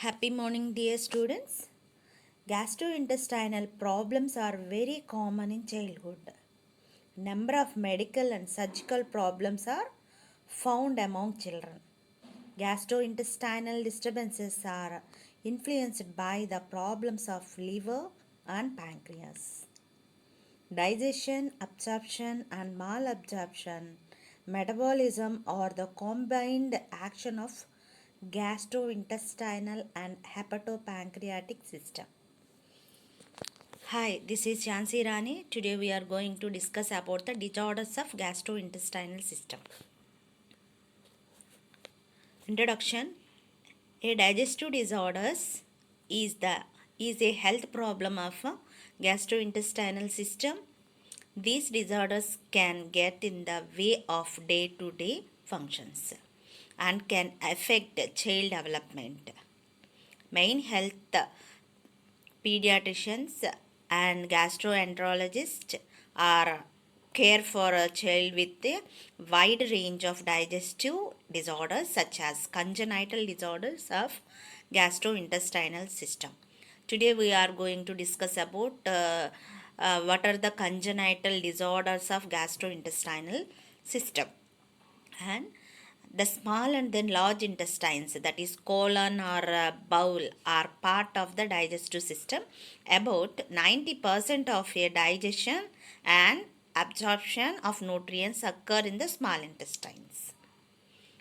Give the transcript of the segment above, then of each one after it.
Happy morning, dear students. Gastrointestinal problems are very common in childhood. Number of medical and surgical problems are found among children. Gastrointestinal disturbances are influenced by the problems of liver and pancreas. Digestion, absorption, and malabsorption, metabolism, or the combined action of gastrointestinal and hepatopancreatic system. Hi, this is Shansi Rani. Today we are going to discuss about the disorders of gastrointestinal system. Introduction. A digestive disorders is a health problem of gastrointestinal system. These disorders can get in the way of day-to-day functions and can affect child development. Main health pediatricians and gastroenterologists are care for a child with a wide range of digestive disorders such as congenital disorders of gastrointestinal system. Today we are going to discuss about what are the congenital disorders of gastrointestinal system. And the small and then large intestines, that is colon or bowel, are part of the digestive system. About 90% of your digestion and absorption of nutrients occur in the small intestines.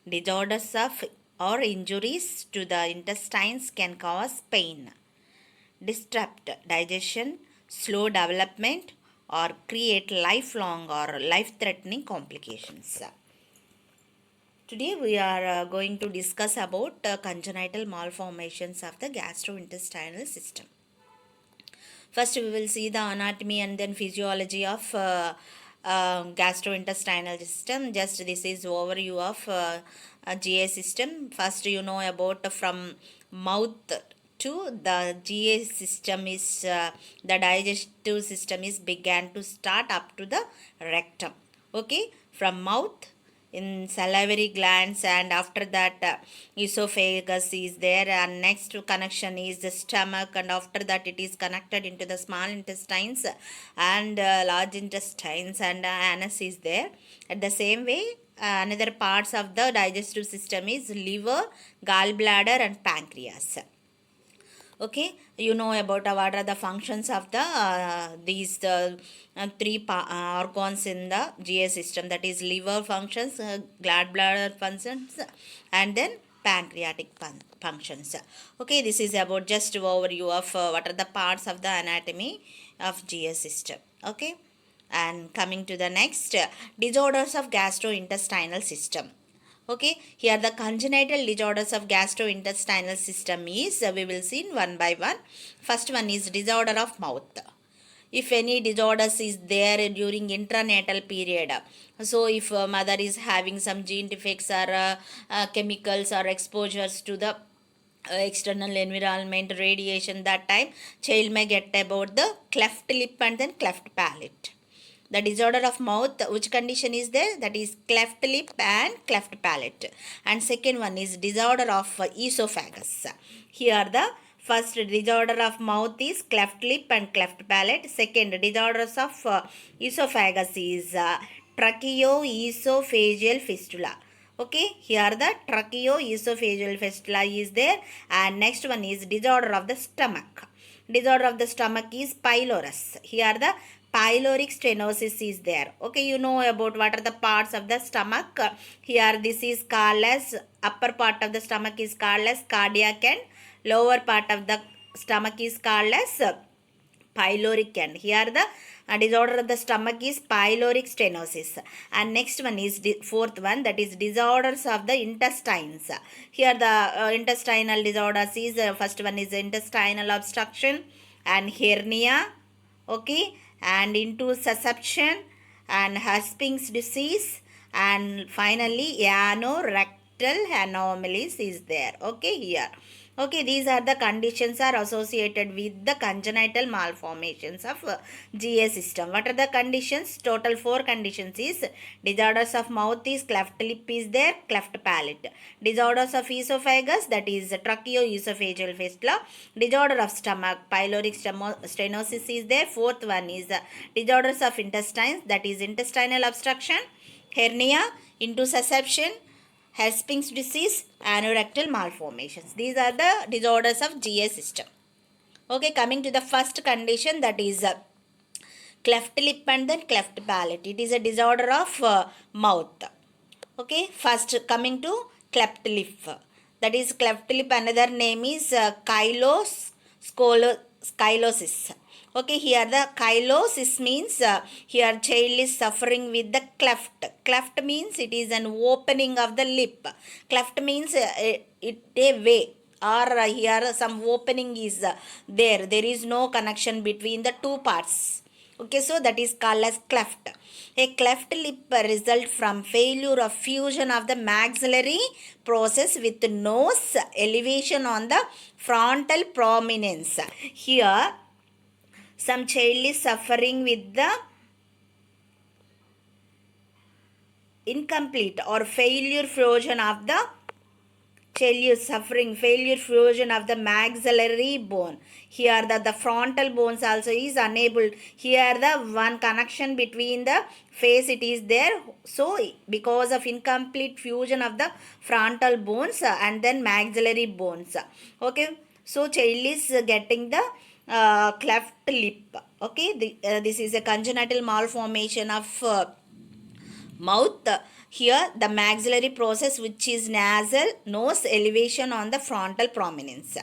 Disorders of or injuries to the intestines can cause pain, disrupt digestion, slow development, or create lifelong or life-threatening complications. Today we are going to discuss about congenital malformations of the gastrointestinal system. First we will see the anatomy and then physiology of gastrointestinal system. Just this is overview of GA system. First you know about from mouth to the GA system is the digestive system is began to start up to the rectum. Okay, from mouth in salivary glands, and after that esophagus is there, and next connection is the stomach, and after that it is connected into the small intestines and large intestines, and anus is there. At the same way, another parts of the digestive system is liver, gallbladder, and pancreas. Okay, you know about what are the functions of the these three organs in the GA system, that is liver functions, gallbladder functions, and then pancreatic functions. Okay, this is about just overview of what are the parts of the anatomy of GA system. Okay, and coming to the next, disorders of gastrointestinal system. Okay, here the congenital disorders of gastrointestinal system is, we will see one by one. First one is disorder of mouth. If any disorders is there during intranatal period, so if mother is having some gene defects or chemicals or exposures to the external environment, radiation, that time child may get about the cleft lip and then cleft palate. The disorder of mouth, which condition is there? That is cleft lip and cleft palate. And second one is disorder of esophagus. Here the first disorder of mouth is cleft lip and cleft palate. Second disorders of esophagus is tracheoesophageal fistula. Okay, here the tracheoesophageal fistula is there. And next one is disorder of the stomach. Disorder of the stomach is pylorus. Here the pyloric stenosis is there. Okay, you know about what are the parts of the stomach. Here this is called as, upper part of the stomach is called as cardiac, and lower part of the stomach is called as pyloric end. Here the disorder of the stomach is pyloric stenosis. And next one is fourth one, that is disorders of the intestines. Here the intestinal disorders is, first one is intestinal obstruction and hernia. Okay, and into susception and Herpes disease, and finally anorexia anomalies is there. Okay, here. Okay, these are the conditions are associated with the congenital malformations of GA system. What are the conditions? Total 4 conditions is disorders of mouth is cleft lip is there, cleft palate. Disorders of esophagus, that is tracheoesophageal fistula. Disorder of stomach, pyloric stenosis is there. Fourth one is disorders of intestines, that is intestinal obstruction, hernia, intussusception, Herpes disease, anorectal malformations. These are the disorders of GA system. Okay, coming to the first condition, that is cleft lip and then cleft palate. It is a disorder of mouth. Okay, first coming to cleft lip. That is cleft lip, another name is scoliosis. Okay, here the chylosis means here child is suffering with the cleft. Cleft means it is an opening of the lip. Cleft means it a way, or here some opening is there. There is no connection between the two parts. Okay, so that is called as cleft. A cleft lip result from failure of fusion of the maxillary process with nose elevation on the frontal prominence. Here some child is suffering with the incomplete or failure fusion of the failure fusion of the maxillary bone. Here the frontal bones also is unable. Here the one connection between the face it is there. So because of incomplete fusion of the frontal bones and then maxillary bones. Okay, so child is getting the cleft lip. Okay, this is a congenital malformation of mouth. Here the maxillary process, which is nasal nose elevation on the frontal prominence.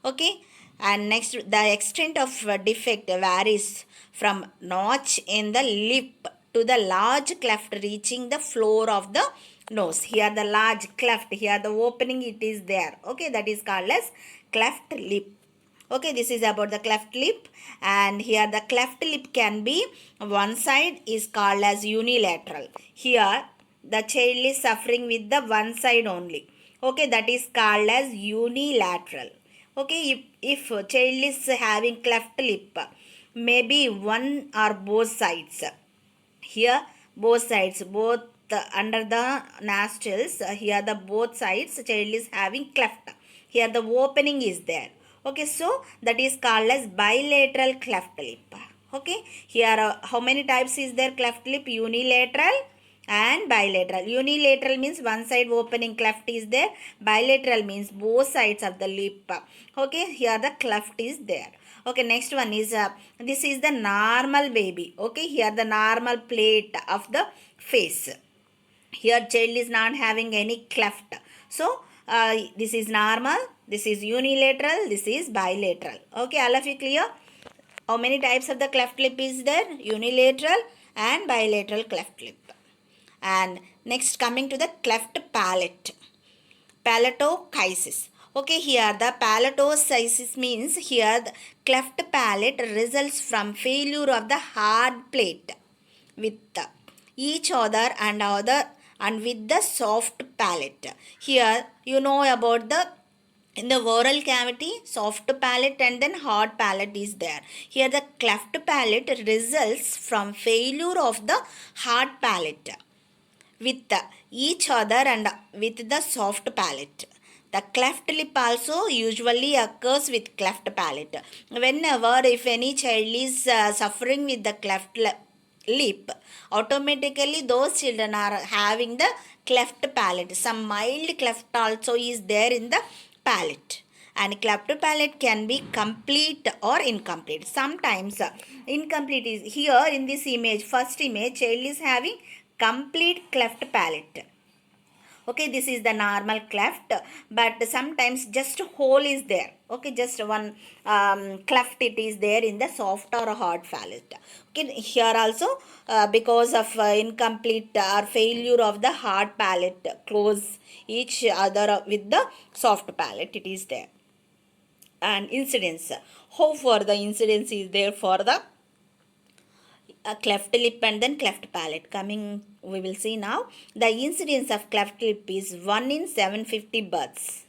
Okay, and next the extent of defect varies from notch in the lip to the large cleft reaching the floor of the nose. Here the large cleft, here the opening it is there. Okay, that is called as cleft lip. Okay, this is about the cleft lip, and here the cleft lip can be one side is called as unilateral. Here the child is suffering with the one side only. Okay, that is called as unilateral. Okay, if child is having cleft lip, maybe one or both sides. Here both sides, both under the nostrils, here the both sides child is having cleft. Here the opening is there. Okay, so that is called as bilateral cleft lip. Okay, here how many types is there cleft lip? Unilateral and bilateral. Unilateral means one side opening cleft is there. Bilateral means both sides of the lip. Okay, here the cleft is there. Okay, next one is this is the normal baby. Okay, here the normal plate of the face. Here child is not having any cleft. So this is normal, this is unilateral, this is bilateral. Okay, all of you clear? How many types of the cleft lip is there? Unilateral and bilateral cleft lip. And next coming to the cleft palate. Palatocysis. Okay, here the palatocysis means here the cleft palate results from failure of the hard plate with each other and with the soft palate. Here you know about the in the oral cavity soft palate and then hard palate is there. Here the cleft palate results from failure of the hard palate with each other and with the soft palate. The cleft lip also usually occurs with cleft palate. Whenever if any child is suffering with the cleft lip, automatically those children are having the cleft palate. Some mild cleft also is there in the palate. And cleft palate can be complete or incomplete. Sometimes incomplete is here in this image. First image, child is having complete cleft palate. Okay, this is the normal cleft, but sometimes just hole is there. Okay, just one cleft it is there in the soft or hard palate. Okay, here also because of incomplete or failure of the hard palate close each other with the soft palate, it is there. And incidence, how for the incidence is there for the cleft lip and then cleft palate. Coming, we will see now. The incidence of cleft lip is 1 in 750 births.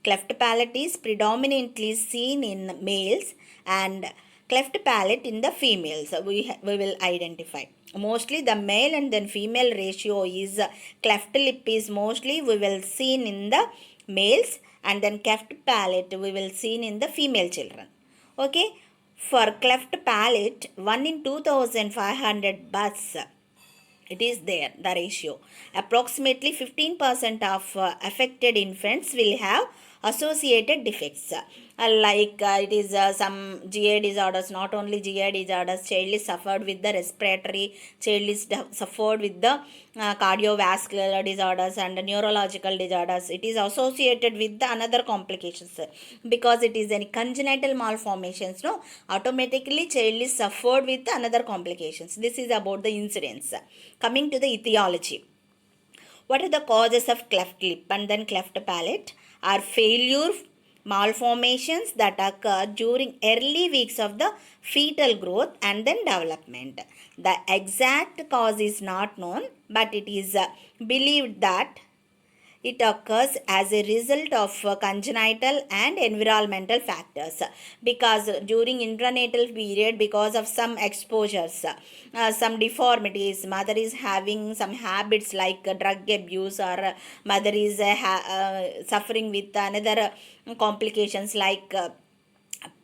Cleft palate is predominantly seen in males and cleft palate in the females. We will identify. Mostly the male and then female ratio is cleft lip is mostly we will seen in the males, and then cleft palate we will seen in the female children. Okay, for cleft palate 1 in 2500 births it is there, the ratio. Approximately 15% of affected infants will have associated defects. It is some GI disorders, not only GI disorders, child is suffered with the respiratory, child is suffered with the cardiovascular disorders and neurological disorders. It is associated with the another complications because it is any congenital malformations, no, automatically child is suffered with another complications. This is about the incidence. Coming to the etiology, what are the causes of cleft lip and then cleft palate? Are failure malformations that occur during early weeks of the fetal growth and then development. The exact cause is not known, but it is believed that it occurs as a result of congenital and environmental factors, because during intranatal period, because of some exposures, some deformities, mother is having some habits like drug abuse, or mother is suffering with another complications like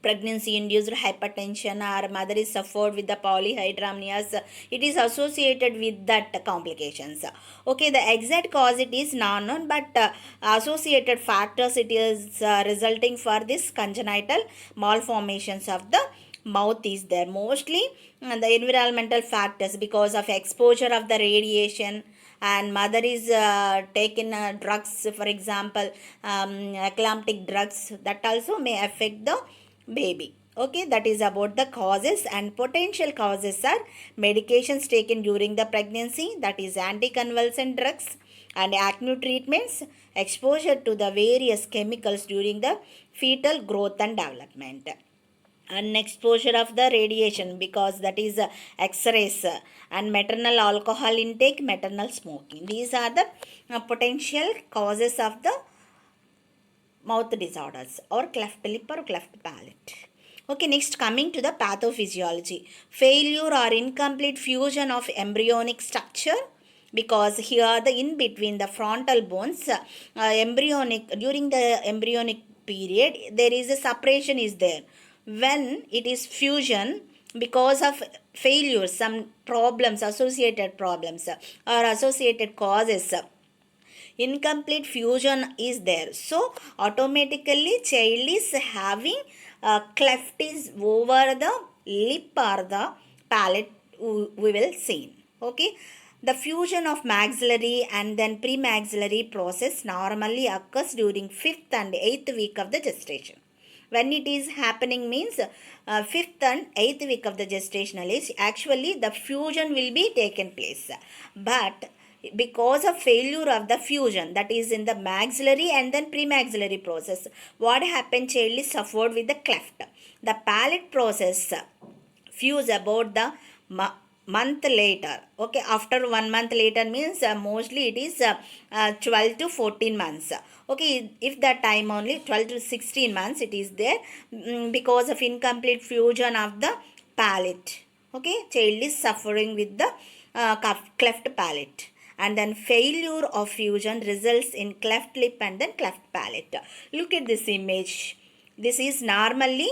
pregnancy induced hypertension, or mother is suffered with the polyhydramnios, it is associated with that complications. Okay, the exact cause it is not known, but associated factors it is resulting for this congenital malformations of the mouth is there. Mostly the environmental factors, because of exposure of the radiation, and mother is taken drugs, for example eclamptic drugs, that also may affect the baby. Okay, that is about the causes. And potential causes are medications taken during the pregnancy, that is anticonvulsant drugs and acne treatments, exposure to the various chemicals during the fetal growth and development, and exposure of the radiation, because that is x-rays, and maternal alcohol intake, maternal smoking. These are the potential causes of the mouth disorders or cleft lip or cleft palate. Okay, next coming to the pathophysiology. Failure or incomplete fusion of embryonic structure, because here the in between the frontal bones, embryonic, during the embryonic period there is a separation is there. When it is fusion, because of failures, some problems, associated problems or associated causes, incomplete fusion is there, so automatically child is having cleft is over the lip or the palate, we will see. Okay, the fusion of maxillary and then premaxillary process normally occurs during 5th and 8th week of the gestation. When it is happening means 5th and 8th week of the gestational age, actually the fusion will be taken place, but because of failure of the fusion, that is in the maxillary and then premaxillary process, what happened, child is suffered with the cleft. The palate process fuse about the month later. Okay, after 1 month later means mostly it is 12 to 14 months. Okay, if that time only 12 to 16 months it is there, because of incomplete fusion of the palate. Okay, child is suffering with the cleft palate, and then failure of fusion results in cleft lip and then cleft palate. Look at this image. This is normally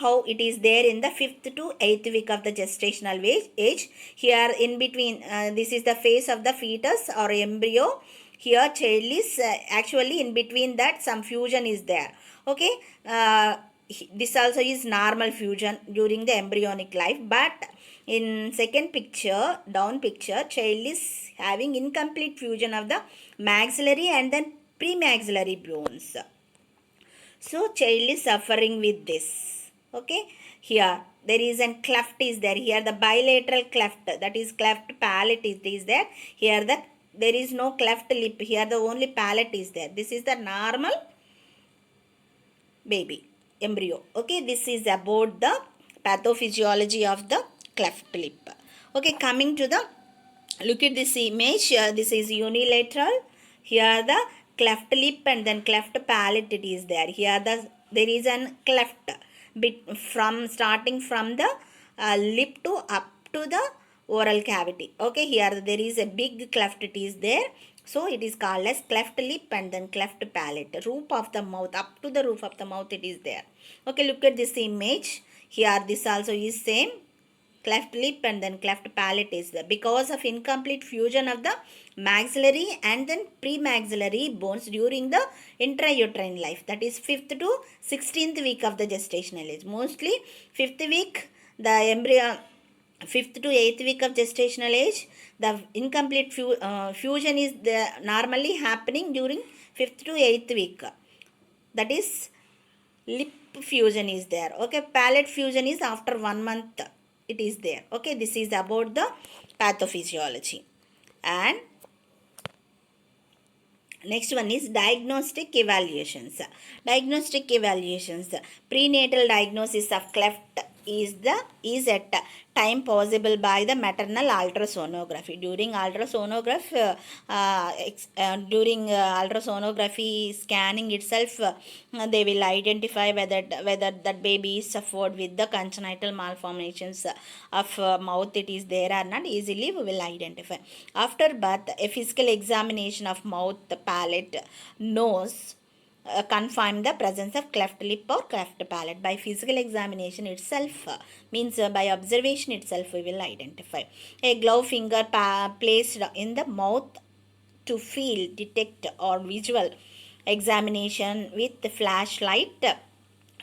how it is there in the 5th to 8th week of the gestational age. Here in between, this is the face of the fetus or embryo. Here child is actually in between that some fusion is there. Okay, this also is normal fusion during the embryonic life, but in second picture, down picture, child is having incomplete fusion of the maxillary and then premaxillary bones. So child is suffering with this. Okay, here there is a cleft is there. Here the bilateral cleft, that is cleft palate is there. Here there is no cleft lip. Here the only palate is there. This is the normal baby embryo. Okay, this is about the pathophysiology of the cleft lip. Okay, coming to the, look at this image. This is unilateral. Here the cleft lip and then cleft palate it is there. Here there is an cleft bit from starting from the lip to up to the oral cavity. Okay, here there is a big cleft it is there. So it is called as cleft lip and then cleft palate. Roof of the mouth, up to the roof of the mouth it is there. Okay, look at this image. Here this also is same. Cleft lip and then cleft palate is there because of incomplete fusion of the maxillary and then premaxillary bones during the intrauterine life, that is 5th to 16th week of the gestational age. Mostly 5th week the embryo, 5th to 8th week of gestational age, the incomplete fusion is normally happening during 5th to 8th week, that is lip fusion is there. Okay, palate fusion is after 1 month it is there. Okay, this is about the pathophysiology. And next one is diagnostic evaluations. Diagnostic evaluations. Prenatal diagnosis of cleft is at time possible by the maternal ultrasonography. During ultrasonography scanning itself, they will identify whether that baby is suffered with the congenital malformations of mouth it is there or not. Easily we will identify. After birth, a physical examination of mouth, palate, nose confirm the presence of cleft lip or cleft palate. By physical examination itself, means by observation itself we will identify. A glove finger placed in the mouth to feel, detect or visual examination with the flashlight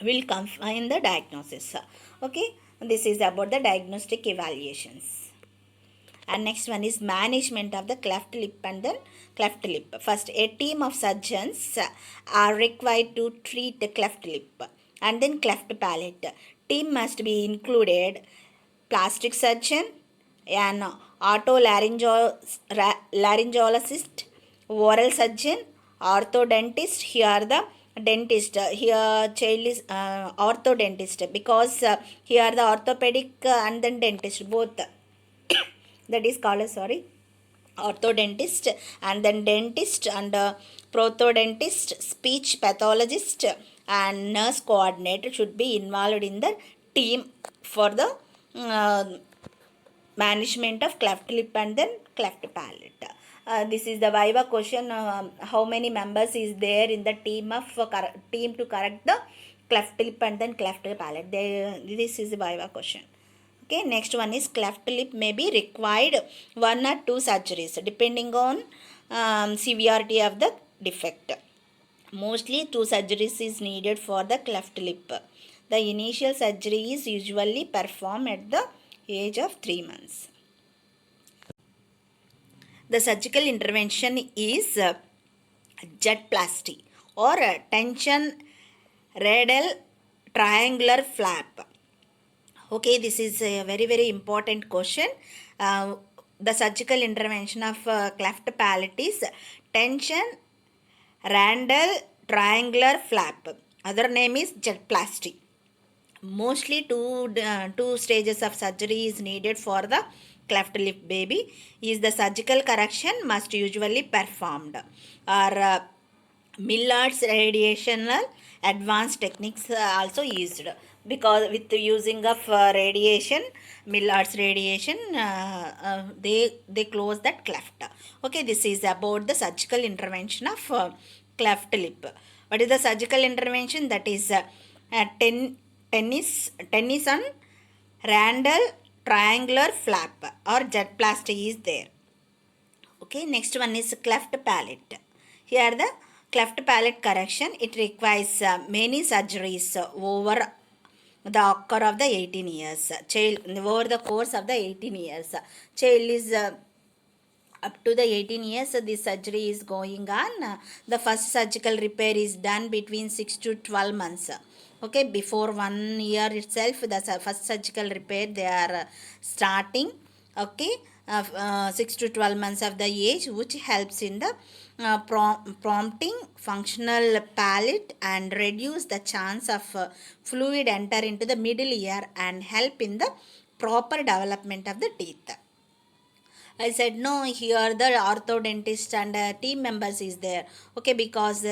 will confirm the diagnosis. Okay, this is about the diagnostic evaluations. And next one is management of the cleft lip and then cleft lip. First, a team of surgeons are required to treat the cleft lip and then cleft palate. Team must be included plastic surgeon, an otolaryngologist, oral surgeon, orthodontist. Here the dentist, here child is orthodontist because here the orthopedic and then dentist both that is called as, orthodontist and then dentist and prothodontist, speech pathologist and nurse coordinator should be involved in the team for the management of cleft lip and then cleft palate. This is the Viva question. How many members is there in the team to correct the cleft lip and then cleft palate? This is the Viva question. Okay, next one is cleft lip may be required 1 or 2 surgeries depending on severity of the defect. Mostly 2 surgeries is needed for the cleft lip. The initial surgery is usually performed at the age of 3 months. The surgical intervention is jetplasty or tension radial triangular flap. Okay, this is a very very important question. The surgical intervention of cleft palate is tension radial triangular flap. Other name is jetplasty. Mostly two stages of surgery is needed for the cleft lip baby. Is the surgical correction must usually performed, or Millard's radiational advanced techniques also used, because with the using of radiation, Millard's radiation, they close that cleft. Okay, this is about the surgical intervention of cleft lip. What is the surgical intervention? That is tension radial triangular flap or jetplasty is there. Okay, next one is cleft palate. Here the cleft palate correction, it requires many surgeries over the occur of the 18 years. Child, over the course of the 18 years. Child is up to the 18 years, this surgery is going on. The first surgical repair is done between 6 to 12 months. Okay, before 1 year itself, the first surgical repair they are starting. Okay, 6 to 12 months of the age, which helps in the prompting functional palate and reduce the chance of fluid enter into the middle ear and help in the proper development of the teeth. I said no. Here the orthodontist and team members is there. Okay, because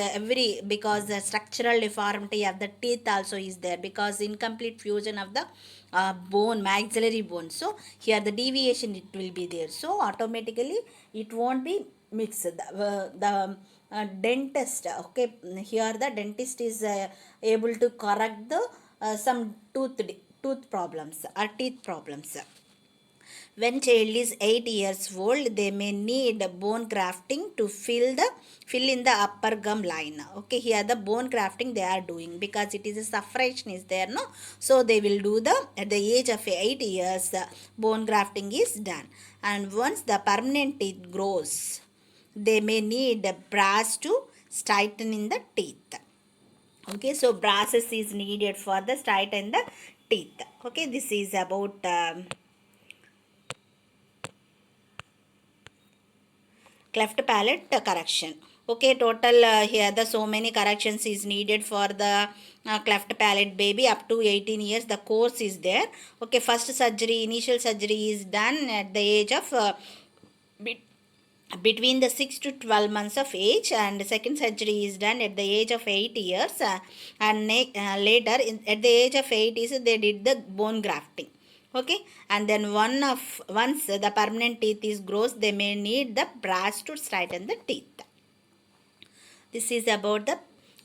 because the structural deformity of the teeth also is there because incomplete fusion of the bone, maxillary bone. So here the deviation it will be there. So automatically it won't be mixed. The dentist. Okay, here the dentist is able to correct the some tooth problems or teeth problems. When child is 8 years old, they may need bone grafting to fill in the upper gum line. Okay, here the bone grafting they are doing because it is a separation is there, no? So they will do the at the age of 8 years bone grafting is done. And once the permanent teeth grows, they may need brass to straighten in the teeth. Okay, so brasses is needed for the straighten the teeth. Okay, this is about cleft palate correction. Okay, total here the so many corrections is needed for the cleft palate baby up to 18 years. The course is there. Okay, first surgery, initial surgery is done at the age of between the 6 to 12 months of age, and second surgery is done at the age of 8 years, and later at the age of 8 is they did the bone grafting. Okay, and then once the permanent teeth is grows, they may need the brass to straighten the teeth. This is about the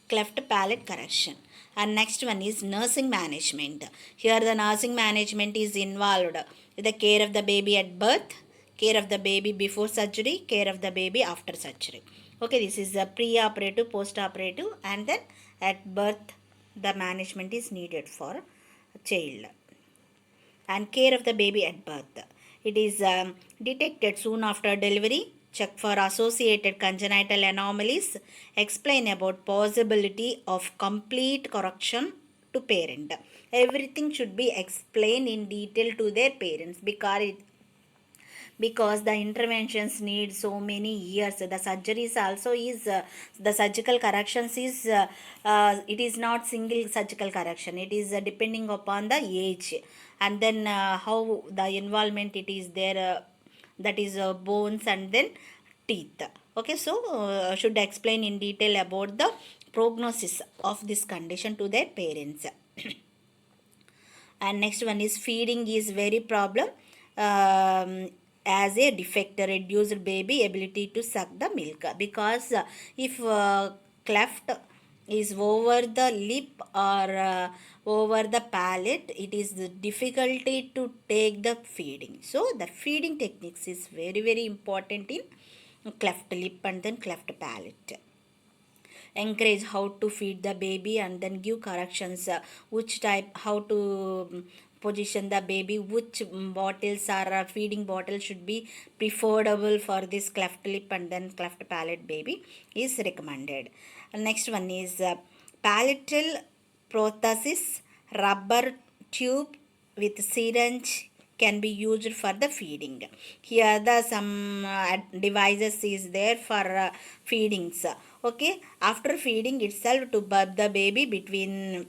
cleft palate correction. And next one is nursing management. Here the nursing management is involved with the care of the baby at birth, care of the baby before surgery, care of the baby after surgery. Okay, this is the pre-operative, post-operative, and then at birth the management is needed for child. And care of the baby at birth. It is detected soon after delivery, check for associated congenital anomalies, explain about possibility of complete correction to parent. Everything should be explained in detail to their parents because the interventions need so many years. The surgeries also is the surgical corrections is it is not single surgical correction. It is depending upon the age, and then how the involvement it is there, that is bones and then teeth. Okay, so should explain in detail about the prognosis of this condition to their parents. And next one is feeding is very problem, as a defect, reduced baby ability to suck the milk, because if cleft is over the lip or over the palate, it is the difficulty to take the feeding. So the feeding techniques is very very important in cleft lip and then cleft palate. Encourage how to feed the baby and then give corrections, which type, how to position the baby, which bottles or feeding bottle should be preferable for this cleft lip and then cleft palate baby is recommended. Next one is palatal prosthesis, rubber tube with syringe can be used for the feeding. Here the some devices is there for feedings. Okay, after feeding itself to burp the baby between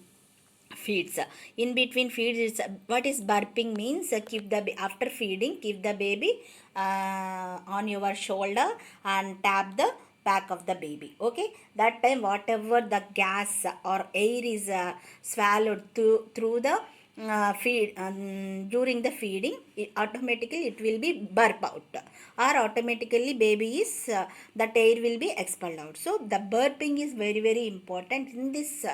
feeds. In between feeds, it's, what is burping means, keep the after feeding keep the baby on your shoulder and tap the back of the baby. Okay, that time whatever the gas or air is swallowed through the feed during the feeding, automatically it will be burp out, or automatically baby is that air will be expelled out. So the burping is very very important in this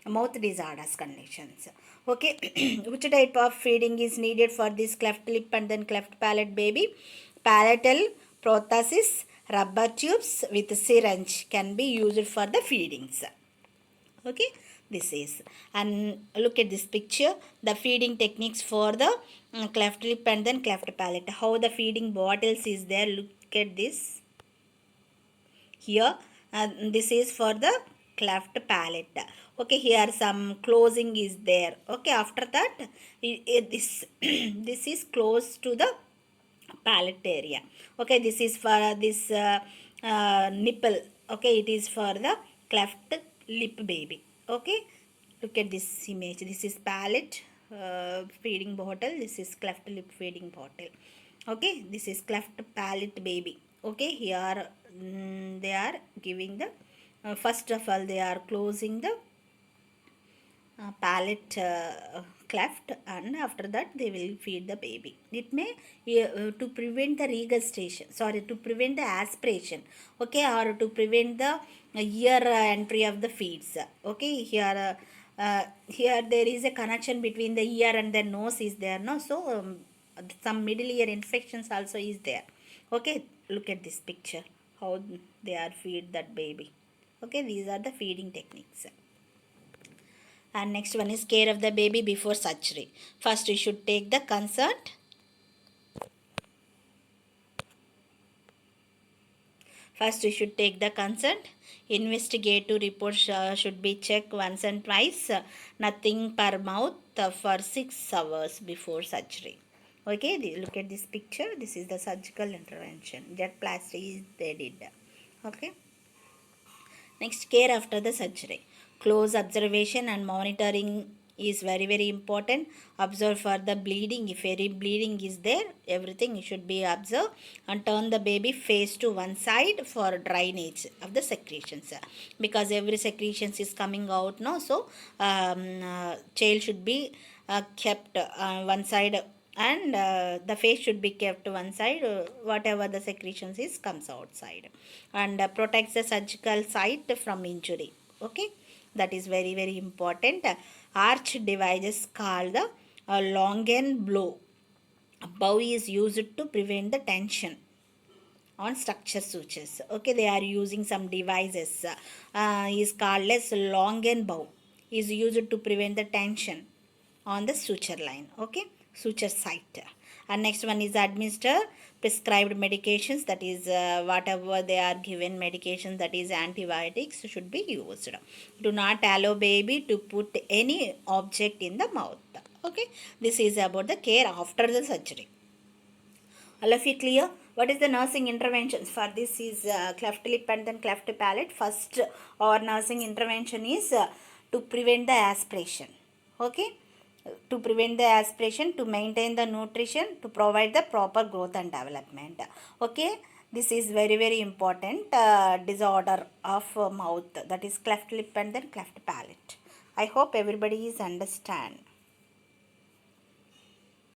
mouth disorders conditions. Okay, which type of feeding is needed for this cleft lip and then cleft palate baby? Palatal prosthesis, rubber tubes with syringe can be used for the feedings. Okay, this is, and look at this picture, the feeding techniques for the cleft lip and then cleft palate, how the feeding bottles is there. Look at this here, this is for the cleft palate. Okay, here some closing is there. Okay, after that this this is close to the palate area. Okay, this is for this nipple. Okay, it is for the cleft lip baby. Okay, look at this image. This is palate feeding bottle. This is cleft lip feeding bottle. Okay, this is cleft palate baby. Okay, here they are giving the first of all they are closing the palate cleft, and after that they will feed the baby. It may to prevent the regurgitation, sorry, to prevent the aspiration. Okay, or to prevent the ear entry of the feeds. Okay, here there is a connection between the ear and the nose is there, no? So some middle ear infections also is there. Okay, look at this picture, how they are feed that baby. Okay, these are the feeding techniques. And next one is care of the baby before surgery. First, you should take the consent. First, you should take the consent. Investigative report should be checked once and twice. Nothing per mouth for 6 hours before surgery. Okay, look at this picture. This is the surgical intervention. Jet plasty they did. Okay. Next, care after the surgery. Close observation and monitoring is very very important. Observe for the bleeding. If any bleeding is there, everything should be observed, and turn the baby face to one side for drainage of the secretions, because every secretions is coming out now. So child should be kept one side, and the face should be kept one side, whatever the secretions is comes outside, and protects the surgical site from injury. Okay, that is very very important. Arch devices called the Longen blow bow is used to prevent the tension on structure sutures. Okay, they are using some devices, is called as Longen bow, is used to prevent the tension on the suture line. Okay, suture site. And next one is administer prescribed medications, that is whatever they are given medications, that is antibiotics should be used. Do not allow baby to put any object in the mouth. Okay, this is about the care after the surgery. All of you clear? What is the nursing interventions for this is cleft lip and then cleft palate. First, our nursing intervention is to prevent the aspiration. Okay, to prevent the aspiration, to maintain the nutrition, to provide the proper growth and development. Okay, this is very very important disorder of mouth, that is cleft lip and then cleft palate. I hope everybody is understand.